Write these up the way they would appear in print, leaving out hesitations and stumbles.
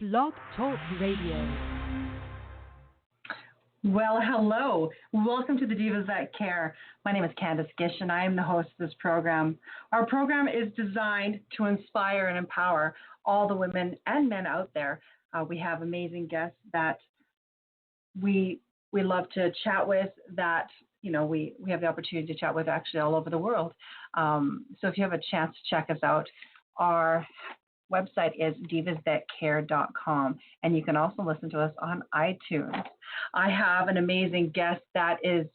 Blog Talk Radio. Well, hello. Welcome to the Divas That Care. My name is Candace Gish, and I am the host of this program. Our program is designed to inspire and empower all the women and men out there. We have amazing guests that we love to chat with, that we have the opportunity to chat with actually all over the world. So if you have a chance to check us out, our website is divasthatcare.com, and you can also listen to us on iTunes. I have an amazing guest that is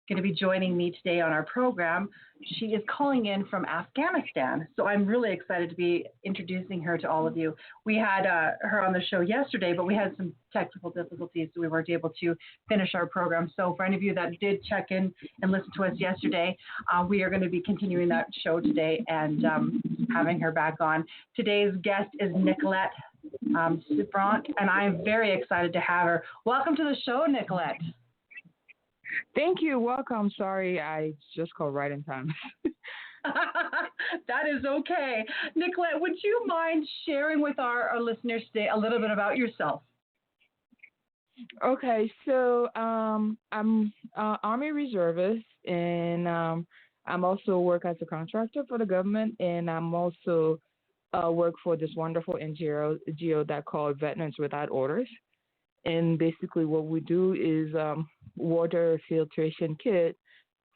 going to be joining me today on our program. She is calling in from Afghanistan, so I'm really excited to be introducing her to all of you. We had her on the show yesterday, but we had some technical difficulties, so we weren't able to finish our program. So for any of you that did check in and listen to us yesterday, we are going to be continuing that show today and having her back on. Today's guest is Nicolette Sibrant, and I'm very excited to have her. Welcome to the show, Nicolette. Thank you. Welcome. Sorry, I just called right in time. That is okay. Nicolette, would you mind sharing with our listeners today a little bit about yourself? Okay, so I'm Army reservist, and I'm also work as a contractor for the government, and I'm also work for this wonderful NGO that called Veterans Without Orders. And basically what we do is water filtration kit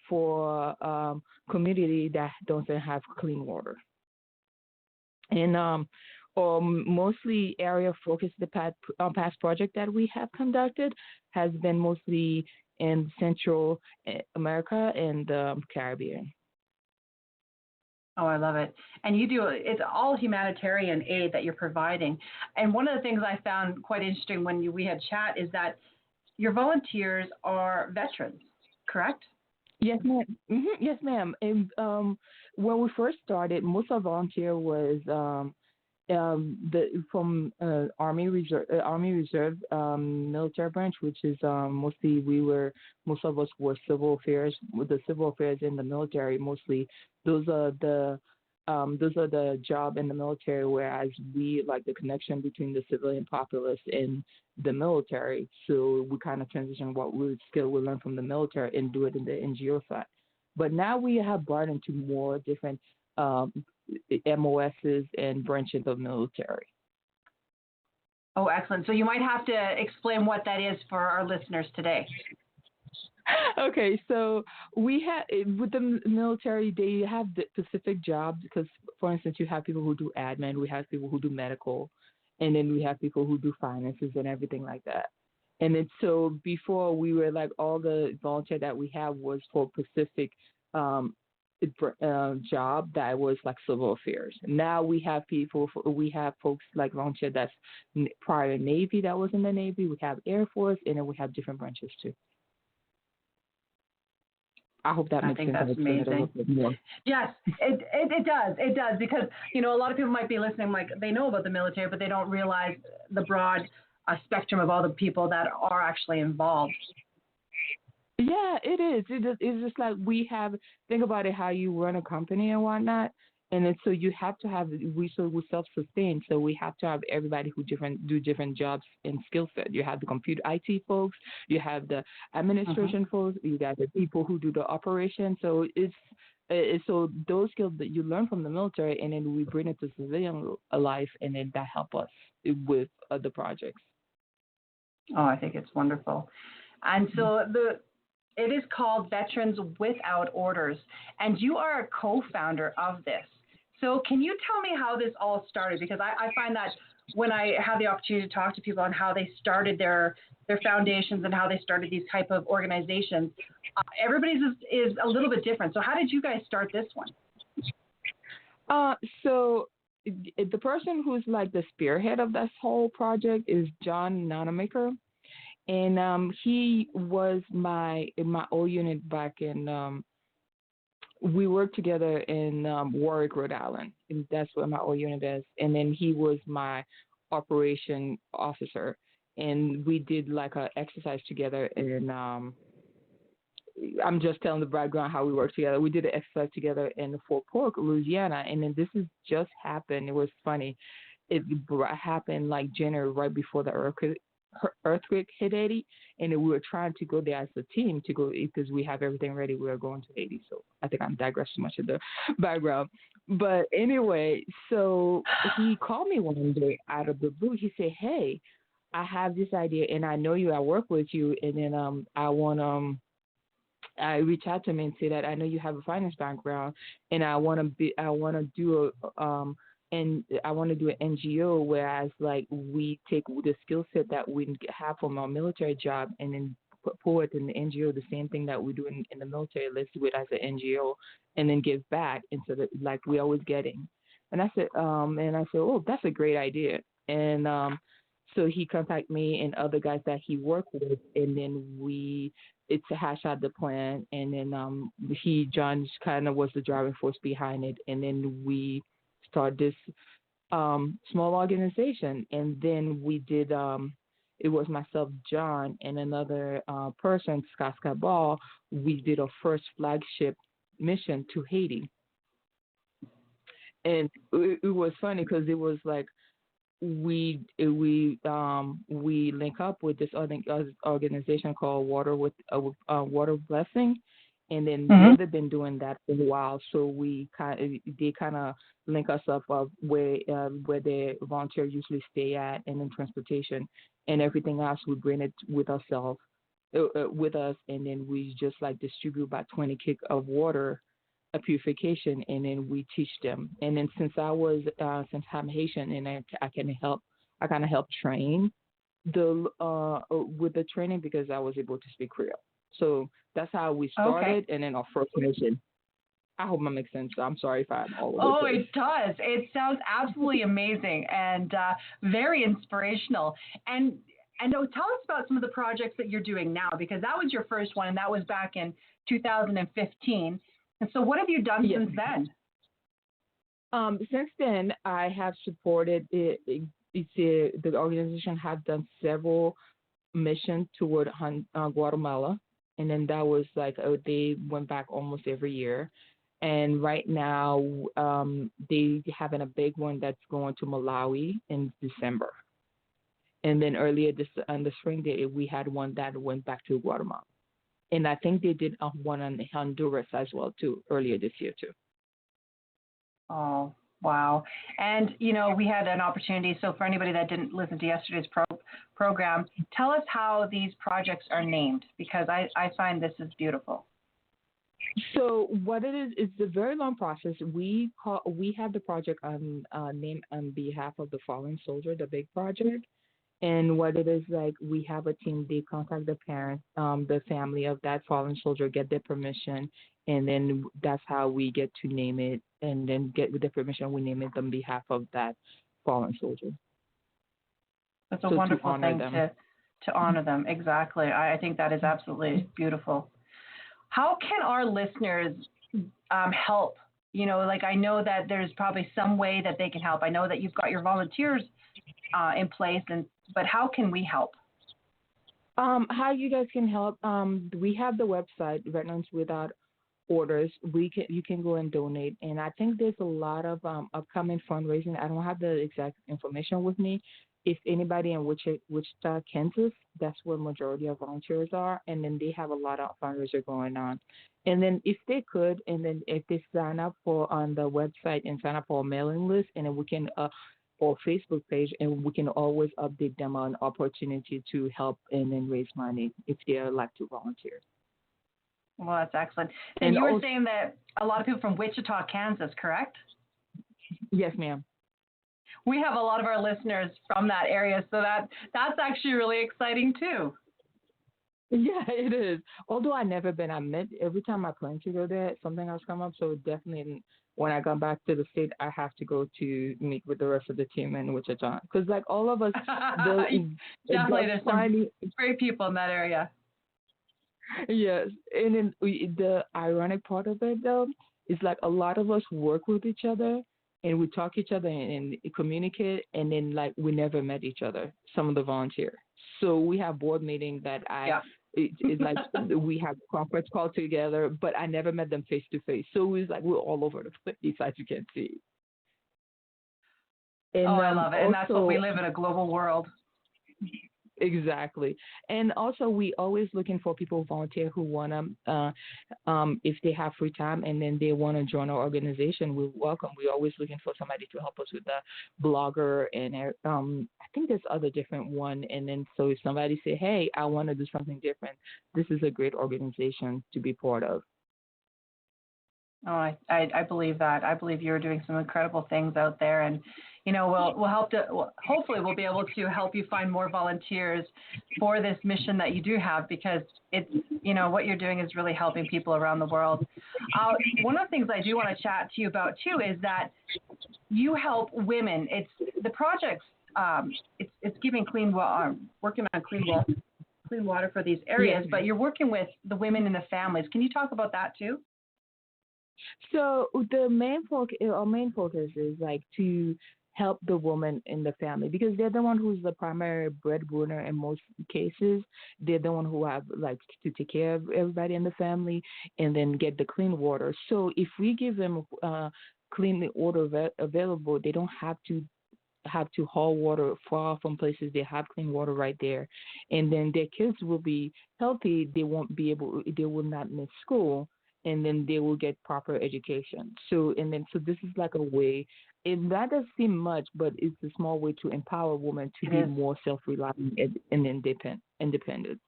for community that doesn't have clean water. And mostly area focus, the past project that we have conducted has been mostly in Central America and the Caribbean. Oh, I love it. And it's all humanitarian aid that you're providing. And one of the things I found quite interesting when we had chat is that your volunteers are veterans, correct? Yes, ma'am. Mm-hmm. Yes, ma'am. And when we first started, most of our volunteer was from Army Reserve military branch, which is mostly most of us were civil affairs. With the civil affairs in the military, mostly those are the job in the military, whereas we like the connection between the civilian populace and the military. So we kind of transition what skill we learn from the military and do it in the NGO side. But now we have brought into more different MOSs and branches of military. Oh, excellent. So you might have to explain what that is for our listeners today. Okay, so we have with the military, they have the specific jobs because, for instance, you have people who do admin, we have people who do medical, and then we have people who do finances and everything like that. And then so before we were like all the volunteer that we have was for specific job that was like civil affairs. Now we have folks like volunteer that's prior Navy that was in the Navy. We have Air Force, and then we have different branches too. I hope that makes sense. I think that's amazing. Yes, it does. It does because, a lot of people might be listening like they know about the military, but they don't realize the broad spectrum of all the people that are actually involved. Yeah, it is. It's just like think about it, how you run a company and whatnot. And then so you have to have, we self-sustain, so we have to have everybody who do different jobs and skill set. You have the computer IT folks, you have the administration folks, you got the people who do the operation. So so those skills that you learn from the military, and then we bring it to civilian life, and then that help us with the projects. Oh, I think it's wonderful. And so it is called Veterans Without Orders, and you are a co-founder of this. So can you tell me how this all started? Because I find that when I have the opportunity to talk to people on how they started their foundations and how they started these type of organizations, everybody's is a little bit different. So how did you guys start this one? So the person who's like the spearhead of this whole project is John Nanamaker. And he was in my old unit back in we worked together in Warwick, Rhode Island, and that's where my old unit is. And then he was my operation officer, and we did like a exercise together. And I'm just telling the background how we worked together. We did an exercise together in Fort Polk, Louisiana, and then this has just happened. It was funny. happened like January right before the earthquake hit Haiti, and we were trying to go there as a team to go because we have everything ready. We are going to Haiti, so I think I'm digressing too much in the background. But anyway, so he called me one day out of the blue. He said, "Hey, I have this idea, and I know you. I work with you, and then I want I reach out to him and say that I know you have a finance background, and I want to do and I want to do an NGO, whereas like we take the skill set that we have from our military job and then pull it in the NGO, the same thing that we do in the military. Let's do it as an NGO and then give back instead of like we always getting." And I said, "Oh, that's a great idea." And so he contacted me and other guys that he worked with, and then it's a hash out the plan, and then John kind of was the driving force behind it, and then we start this small organization, and then we did. It was myself, John, and another person, Scott Ball. We did our first flagship mission to Haiti, and it was funny because it was like we link up with this other organization called Water Blessing, and then they've been doing that for a while. So they kind of link us up of where the volunteers usually stay at, and then transportation and everything else. We bring it with ourselves with us, and then we just like distribute about 20 kg of water, a purification, and then we teach them. And then since I'm Haitian, and I kind of help train with the training because I was able to speak Creole. So that's how we started, and then our first mission. I hope that makes sense. I'm sorry if I'm all over the place. It does. It sounds absolutely amazing and very inspirational. And tell us about some of the projects that you're doing now, because that was your first one, and that was back in 2015. And so what have you done since then? Since then, I have supported it. The organization has done several missions toward Guatemala, and then that was like they went back almost every year. And right now, they having a big one that's going to Malawi in December. And then earlier in the spring, we had one that went back to Guatemala. And I think they did one in Honduras as well, too, earlier this year, too. Oh, wow. And, we had an opportunity. So for anybody that didn't listen to yesterday's program, tell us how these projects are named, because I find this is beautiful. So what it is a very long process. We have the project named on behalf of the fallen soldier, the big project. And what it is like, we have a team. They contact the parents, the family of that fallen soldier, get their permission, and then that's how we get to name it. And then with the permission, we name it on behalf of that fallen soldier. That's a wonderful thing to honor them. Exactly. I think that is absolutely beautiful. How can our listeners help? I know that there's probably some way that they can help. I know that you've got your volunteers in place, but how can we help? How you guys can help? We have the website, Veterans Without Orders. You can go and donate, and I think there's a lot of upcoming fundraising. I don't have the exact information with me. If anybody in Wichita, Kansas, that's where majority of volunteers are, and then they have a lot of fundraiser going on. And then if they could, and then if they sign up on the website and sign up for a mailing list, and then we can or Facebook page, and we can always update them on opportunity to help and then raise money if they would like to volunteer. Well, that's excellent. And you were saying that a lot of people from Wichita, Kansas, correct? Yes, ma'am. We have a lot of our listeners from that area, so that's actually really exciting too. Yeah, it is. Although I've never been, every time I plan to go there, something else come up. So definitely, when I come back to the state, I have to go to meet with the rest of the team in Wichita, because like all of us, definitely there's some great people in that area. Yes, and then the ironic part of it though is like a lot of us work with each other. And we talk each other and communicate, and then like we never met each other. Some of the volunteers. So we have board meetings that it's like we have conference call together, but I never met them face to face. So it's like we're all over the place, as you can see. Oh, And I love it. And that's what we also, live in, a global world. exactly. And also, we always looking for people who volunteer who wanna, if they have free time and then they wanna join our organization, we welcome. We're always looking for somebody to help us with the blogger and I think there's other different one. And then so if somebody say, hey, I want to do something different, this is a great organization to be part of. Oh, I believe that. I believe you're doing some incredible things out there, and we'll help to. Hopefully, we'll be able to help you find more volunteers for this mission that you do have, because it's what you're doing is really helping people around the world. One of the things I do want to chat to you about too is that you help women. It's the projects. It's giving clean water, working on clean water for these areas, Yes. but you're working with the women and the families. Can you talk about that too? So our main focus is like to help the woman in the family because they're the one who's the primary breadwinner in most cases. They're the one who have like to take care of everybody in the family and then get the clean water. So if we give them clean water available, they don't have to haul water far from places. They have clean water right there, and then their kids will be healthy. They will not miss school, and then they will get proper education. So this is like a way, and that does seem much, but it's a small way to empower women to It be is. more self-reliant and independent.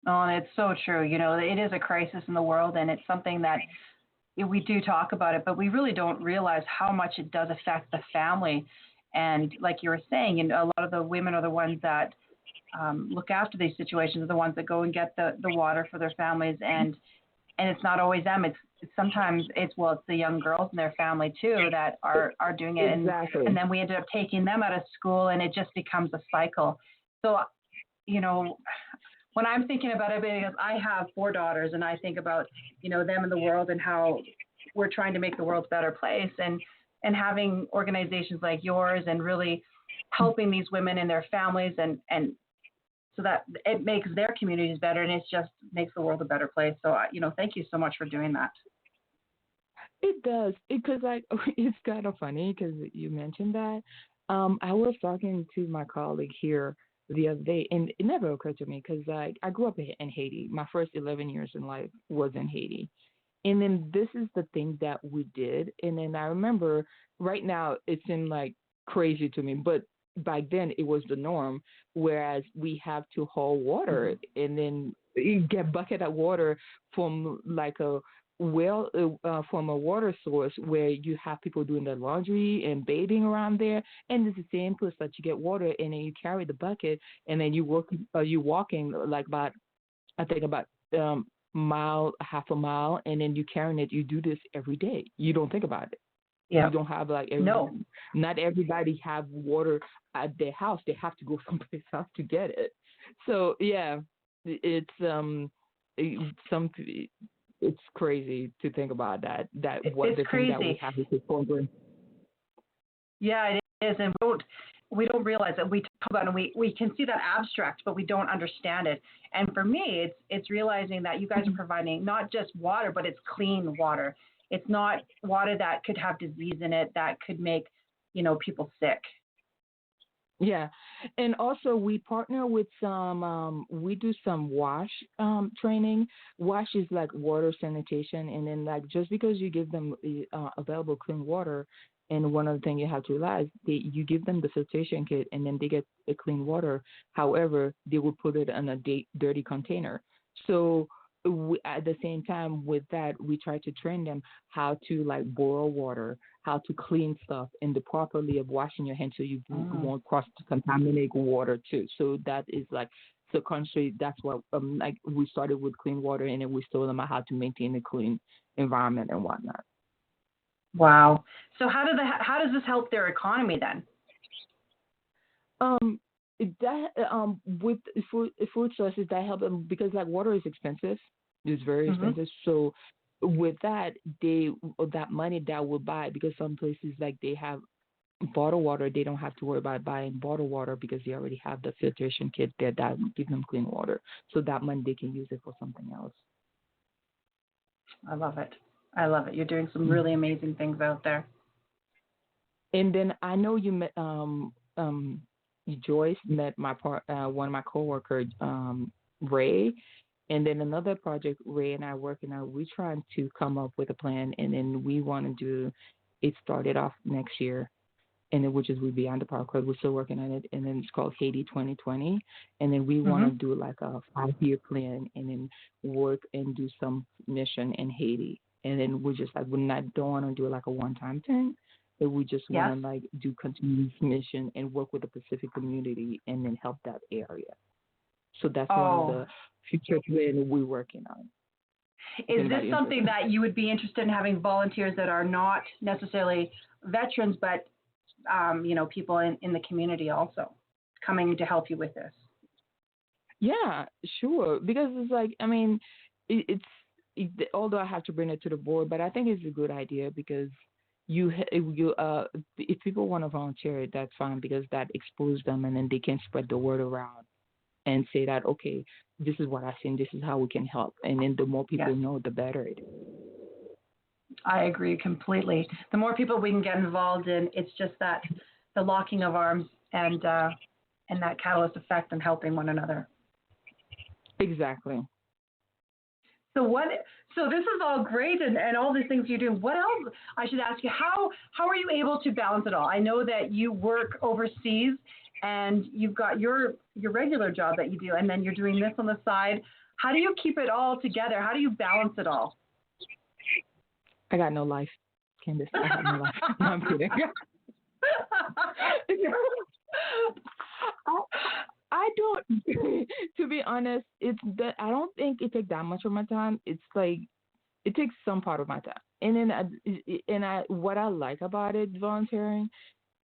Oh, and it's so true. It is a crisis in the world, and it's something that we do talk about it, but we really don't realize how much it does affect the family. And like you were saying, and a lot of the women are the ones that look after these situations, are the ones that go and get the water for their families, and it's not always them. It's sometimes it's the young girls in their family too that are doing it, Exactly. and then we ended up taking them out of school, and it just becomes a cycle. So when I'm thinking about it, because I have 4 daughters, and I think about them in the world and how we're trying to make the world a better place, and having organizations like yours and really helping these women and their families, and so that it makes their communities better, and it just makes the world a better place. So thank you so much for doing that. It does because like it's kind of funny because you mentioned that. I was talking to my colleague here the other day, and it never occurred to me because I grew up in Haiti. My first 11 years in life was in Haiti, and then this is the thing that we did. And then I remember right now it seemed like crazy to me, but back then it was the norm. Whereas we have to haul water Mm-hmm. and then you get bucket of water from like a well from a water source where you have people doing their laundry and bathing around there, and it's the same place that you get water, and then you carry the bucket, and then you walking like about I think about mile, half a mile, and then you carrying it. You do this every day. You don't think about it. Yeah. You don't have like No. not everybody have water at their house. They have to go someplace else to get it. So yeah, it's some it's crazy to think about that. That what It's the thing that we crazy. have is a program. Yeah, it is, and we don't realize that. We talk about it, and we can see that abstract, but we don't understand it. And for me, it's realizing that you guys are providing not just water, but it's clean water. It's not water that could have disease in it that could make people sick. Yeah, and also we partner with some. We do some wash training. Wash is like water sanitation, and then like just because you give them available clean water, and one other thing you have to realize, you give them the filtration kit, and then they get the clean water. However, they will put it in a dirty container. So at the same time with that, we try to train them how to like boil water, how to clean stuff, and the properly of washing your hands so you Mm. won't cross contaminate water too. So that is like the country. That's what like we started with clean water, and then we told them how to maintain a clean environment and whatnot. Wow. So how does this help their economy then? Um, that with food sources that help them because like water is expensive. It's very Hmm. expensive. So with that, they that money that will buy because some places like they have bottled water, they don't have to worry about buying bottled water because they already have the filtration kit there that give them clean water. So that money they can use it for something else. I love it. I love it. You're doing some really amazing things out there. And then I know you met Joyce met one of my coworkers, Ray, and then another project Ray and I working on. We're trying to come up with a plan, and then we want to do it. Started off next year, and then which is we Beyond the Power Code. We're still working on it, and then it's called Haiti 2020, and then we want to Mm-hmm. do like a 5 year plan, and then work and do some mission in Haiti, and then we're just like we not don't want to do it like a one time thing, but we just want Yes. to like do continuous mission and work with the Pacific community, and then help that area. So that's one of Oh, the future plan we're working on. If is this anybody something interested. that you would be interested in having volunteers that are not necessarily veterans, but people in the community also coming to help you with this? Yeah, sure. Because it's like, I mean, although I have to bring it to the board, but I think it's a good idea because if people want to volunteer, that's fine because that exposes them and then they can spread the word around and say that okay, this is what I see, and this is how we can help, and then the more Yes, people know, the better it is. I agree completely. The more people we can get involved in, it's just that the locking of arms and that catalyst effect and helping one another. Exactly. So what? So this is all great and all these things you do. What else? I should ask you. How are you able to balance it all? I know that you work overseas and you've got your regular job that you do, and then you're doing this on the side. How do you keep it all together? How do you balance it all? I got no life, Candace. I have no life. No, I'm kidding. I, I don't. To be honest, it's that I don't think it takes that much of my time. It's like it takes some part of my time, and then what I like about it, volunteering,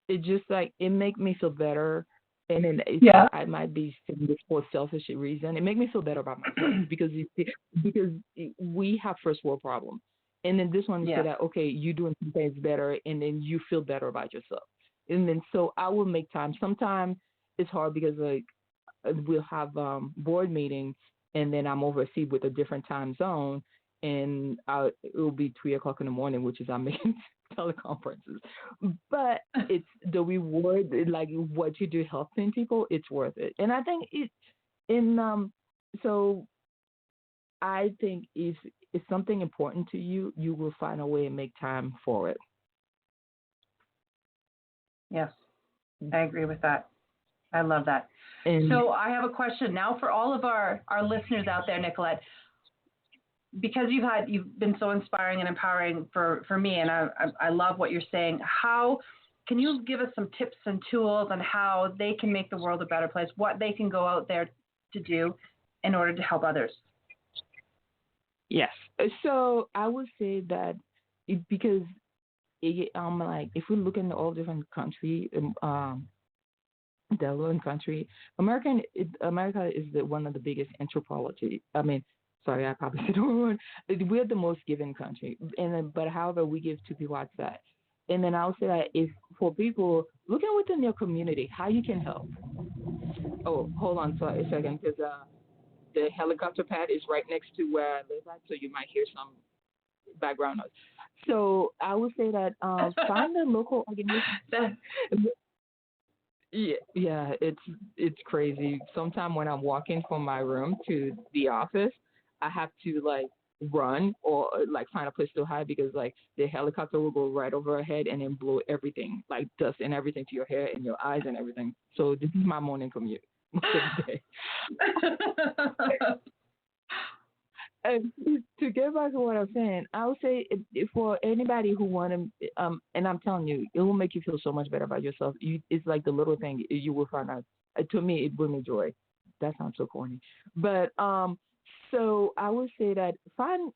it just like it make me feel better. And then Yeah. I might be saying this for a selfish reason. It make me feel better about myself because because we have first world problems, and then this one you say Yes. that okay, you doing some things better, and then you feel better about yourself. And then so I will make time. Sometimes it's hard because like we'll have board meetings, and then I'm overseas with a different time zone, and it will be 3 o'clock in the morning, which is I'm making teleconferences. But it's the reward, like what you do helping people, it's worth it. And I think in so I think if it's something important to you, you will find a way and make time for it. Yes. I agree with that. I love that. And So I have a question now for all of our listeners out there, Nicolette. Because you've been so inspiring and empowering for me, and I love what you're saying. How can you give us some tips and tools on how they can make the world a better place? What they can go out there to do in order to help others? yes, so I would say that because like if we look into all different countries, developing country, America is one of the biggest anthropology. I mean, sorry, I probably said the wrong word. We're the most giving country, and then, but however, we give to people outside. And then I'll say that if for people looking within your community, how you can help. Oh, hold on, sorry a second, because the helicopter pad is right next to where I live at, so you might hear some background noise. So I would say that find a local organization. Yeah, yeah, it's crazy. Sometimes when I'm walking from my room to the office, I have to like run or like find a place to hide because like the helicopter will go right overhead and then blow everything, like dust and everything to your hair and your eyes and everything. So this is my morning commute most of the day. And to get back to what I'm saying, I would say if for anybody who want to, and I'm telling you, it will make you feel so much better about yourself. It's like the little thing you will find out. To me, it brings me joy. That sounds so corny, but so I would say that find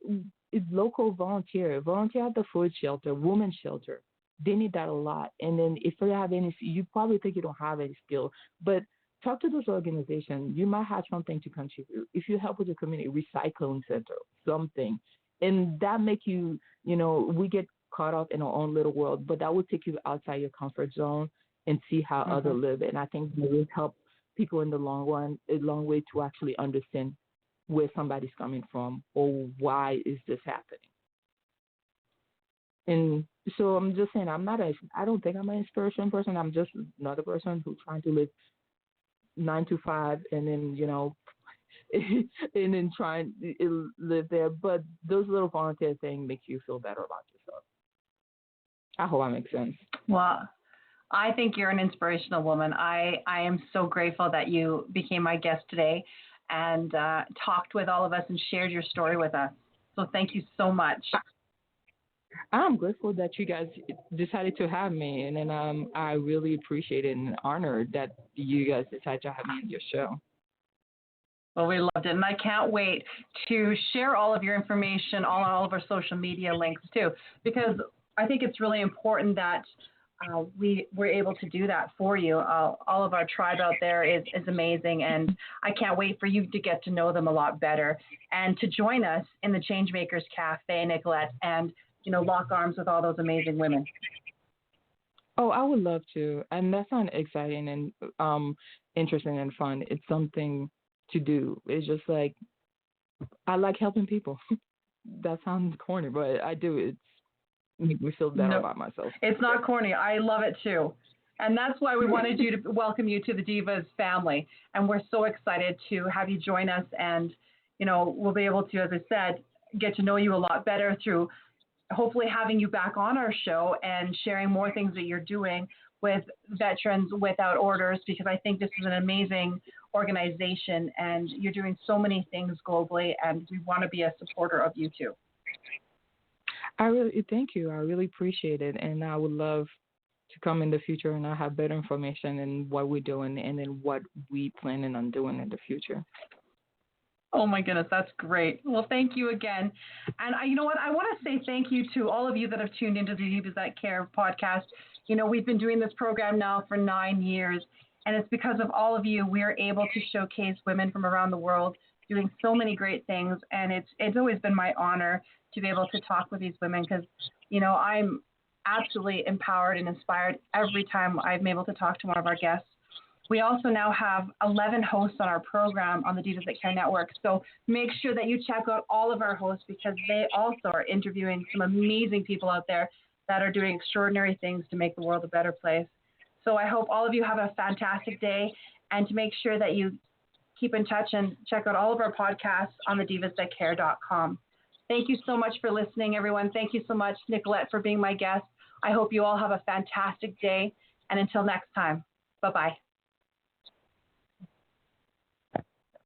local volunteer at the food shelter, women's shelter. They need that a lot. And then if you have any, you probably think you don't have any skill, but talk to those organizations. You might have something to contribute. If you help with the community recycling center, something, and that make you, we get caught up in our own little world, but that will take you outside your comfort zone and see how Mm-hmm. others live. And I think it will help people in the long run, a long way to actually understand where somebody's coming from or why is this happening. And So I'm just saying, I don't think I'm an inspiration person. I'm just another person who's trying to live 9 to 5, and then and then try and live there. But those little volunteer things make you feel better about yourself. I hope that makes sense. Well, I think you're an inspirational woman. I am so grateful that you became my guest today and talked with all of us and shared your story with us. So thank you so much. I'm grateful that you guys decided to have me, and then I really appreciate it and honored that you guys decided to have me on your show. Well, we loved it, and I can't wait to share all of your information on all of our social media links too, because I think it's really important that we were able to do that for you. All of our tribe out there is amazing, and I can't wait for you to get to know them a lot better and to join us in the Changemakers Cafe, Nicolette, and lock arms with all those amazing women. Oh, I would love to, and that sounds exciting and interesting and fun. It's something to do. It's just like I like helping people. That sounds corny, but I do. It's make me feel better about myself. It's not corny. I love it too. And that's why we wanted you to welcome you to the Divas family. And we're so excited to have you join us. And, we'll be able to, as I said, get to know you a lot better through hopefully having you back on our show and sharing more things that you're doing with Veterans Without Orders, because I think this is an amazing organization and you're doing so many things globally, and we want to be a supporter of you too. I really thank you. I really appreciate it, and I would love to come in the future and I have better information and what we're doing and then what we planning on doing in the future. Oh my goodness, that's great. Well, thank you again. And you know what? I want to say thank you to all of you that have tuned into the Divas That Care podcast. We've been doing this program now for 9 years, and it's because of all of you we are able to showcase women from around the world doing so many great things. And it's always been my honor to be able to talk with these women because, I'm absolutely empowered and inspired every time I'm able to talk to one of our guests. We also now have 11 hosts on our program on the Divas That Care Network. So make sure that you check out all of our hosts because they also are interviewing some amazing people out there that are doing extraordinary things to make the world a better place. So I hope all of you have a fantastic day, and to make sure that you keep in touch and check out all of our podcasts on thedivasthatcare.com. Thank you so much for listening, everyone. Thank you so much, Nicolette, for being my guest. I hope you all have a fantastic day. And until next time, bye-bye.